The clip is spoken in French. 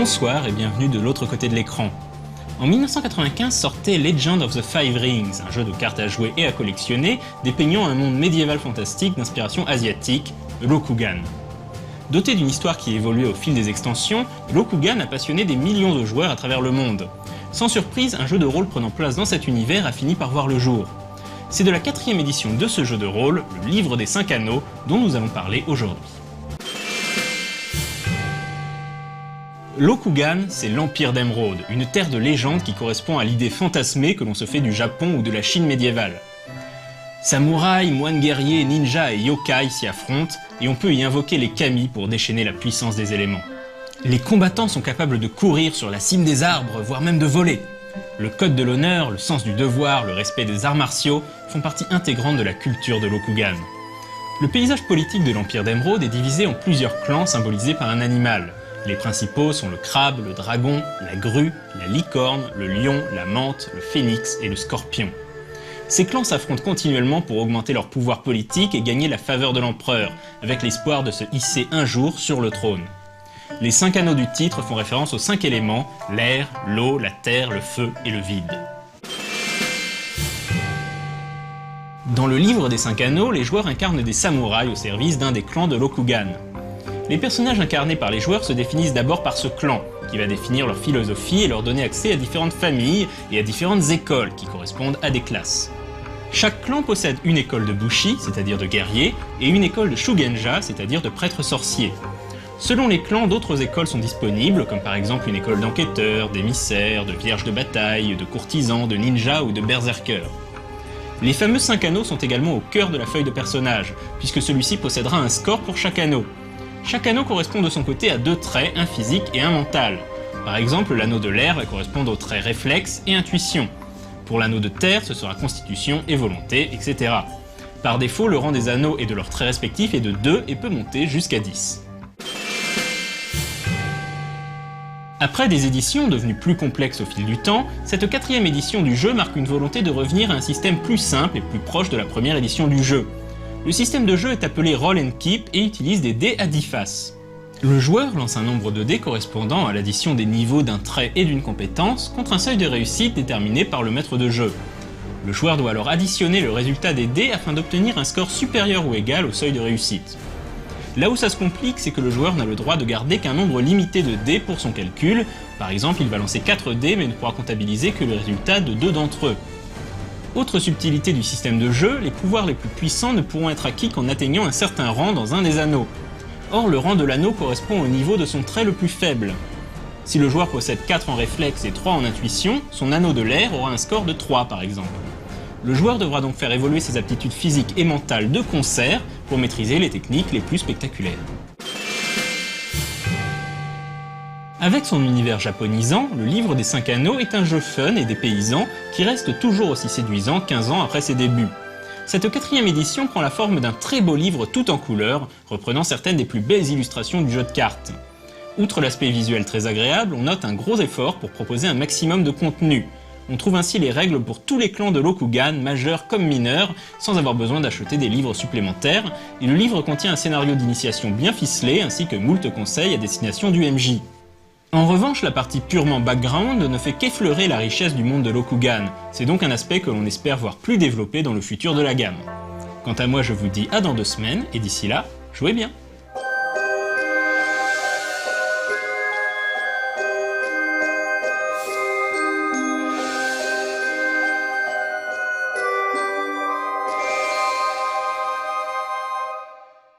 Bonsoir et bienvenue de l'autre côté de l'écran. En 1995 sortait Legend of the Five Rings, un jeu de cartes à jouer et à collectionner, dépeignant un monde médiéval fantastique d'inspiration asiatique, Rokugan. Doté d'une histoire qui évoluait au fil des extensions, Rokugan a passionné des millions de joueurs à travers le monde. Sans surprise, un jeu de rôle prenant place dans cet univers a fini par voir le jour. C'est de la 4e édition de ce jeu de rôle, le Livre des 5 Anneaux, dont nous allons parler aujourd'hui. Rokugan, c'est l'Empire d'Émeraude, une terre de légende qui correspond à l'idée fantasmée que l'on se fait du Japon ou de la Chine médiévale. Samouraïs, moines guerriers, ninjas et yokai s'y affrontent, et on peut y invoquer les kami pour déchaîner la puissance des éléments. Les combattants sont capables de courir sur la cime des arbres, voire même de voler. Le code de l'honneur, le sens du devoir, le respect des arts martiaux font partie intégrante de la culture de Rokugan. Le paysage politique de l'Empire d'Émeraude est divisé en plusieurs clans symbolisés par un animal. Les principaux sont le crabe, le dragon, la grue, la licorne, le lion, la mante, le phénix et le scorpion. Ces clans s'affrontent continuellement pour augmenter leur pouvoir politique et gagner la faveur de l'empereur, avec l'espoir de se hisser un jour sur le trône. Les 5 anneaux du titre font référence aux 5 éléments, l'air, l'eau, la terre, le feu et le vide. Dans le livre des 5 anneaux, les joueurs incarnent des samouraïs au service d'un des clans de Rokugan. Les personnages incarnés par les joueurs se définissent d'abord par ce clan, qui va définir leur philosophie et leur donner accès à différentes familles et à différentes écoles qui correspondent à des classes. Chaque clan possède une école de bushi, c'est-à-dire de guerriers, et une école de shugenja, c'est-à-dire de prêtres sorciers. Selon les clans, d'autres écoles sont disponibles, comme par exemple une école d'enquêteurs, d'émissaires, de vierges de bataille, de courtisans, de ninjas ou de berserkers. Les fameux 5 anneaux sont également au cœur de la feuille de personnage, puisque celui-ci possédera un score pour chaque anneau. Chaque anneau correspond de son côté à 2 traits, un physique et un mental. Par exemple, l'anneau de l'air va correspondre aux traits réflexe et intuition. Pour l'anneau de terre, ce sera constitution et volonté, etc. Par défaut, le rang des anneaux et de leurs traits respectifs est de 2 et peut monter jusqu'à 10. Après des éditions devenues plus complexes au fil du temps, cette 4e édition du jeu marque une volonté de revenir à un système plus simple et plus proche de la première édition du jeu. Le système de jeu est appelé Roll and Keep et utilise des dés à 10 faces. Le joueur lance un nombre de dés correspondant à l'addition des niveaux d'un trait et d'une compétence contre un seuil de réussite déterminé par le maître de jeu. Le joueur doit alors additionner le résultat des dés afin d'obtenir un score supérieur ou égal au seuil de réussite. Là où ça se complique, c'est que le joueur n'a le droit de garder qu'un nombre limité de dés pour son calcul. Par exemple, il va lancer 4 dés mais ne pourra comptabiliser que le résultat de 2 d'entre eux. Autre subtilité du système de jeu, les pouvoirs les plus puissants ne pourront être acquis qu'en atteignant un certain rang dans un des anneaux. Or, le rang de l'anneau correspond au niveau de son trait le plus faible. Si le joueur possède 4 en réflexe et 3 en intuition, son anneau de l'air aura un score de 3 par exemple. Le joueur devra donc faire évoluer ses aptitudes physiques et mentales de concert pour maîtriser les techniques les plus spectaculaires. Avec son univers japonisant, le Livre des 5 Anneaux est un jeu fun et dépaysant qui reste toujours aussi séduisant 15 ans après ses débuts. Cette 4e édition prend la forme d'un très beau livre tout en couleurs, reprenant certaines des plus belles illustrations du jeu de cartes. Outre l'aspect visuel très agréable, on note un gros effort pour proposer un maximum de contenu. On trouve ainsi les règles pour tous les clans de Rokugan, majeurs comme mineurs, sans avoir besoin d'acheter des livres supplémentaires, et le livre contient un scénario d'initiation bien ficelé ainsi que moult conseils à destination du MJ. En revanche, la partie purement background ne fait qu'effleurer la richesse du monde de Rokugan, c'est donc un aspect que l'on espère voir plus développé dans le futur de la gamme. Quant à moi, je vous dis à dans 2 semaines, et d'ici là, jouez bien!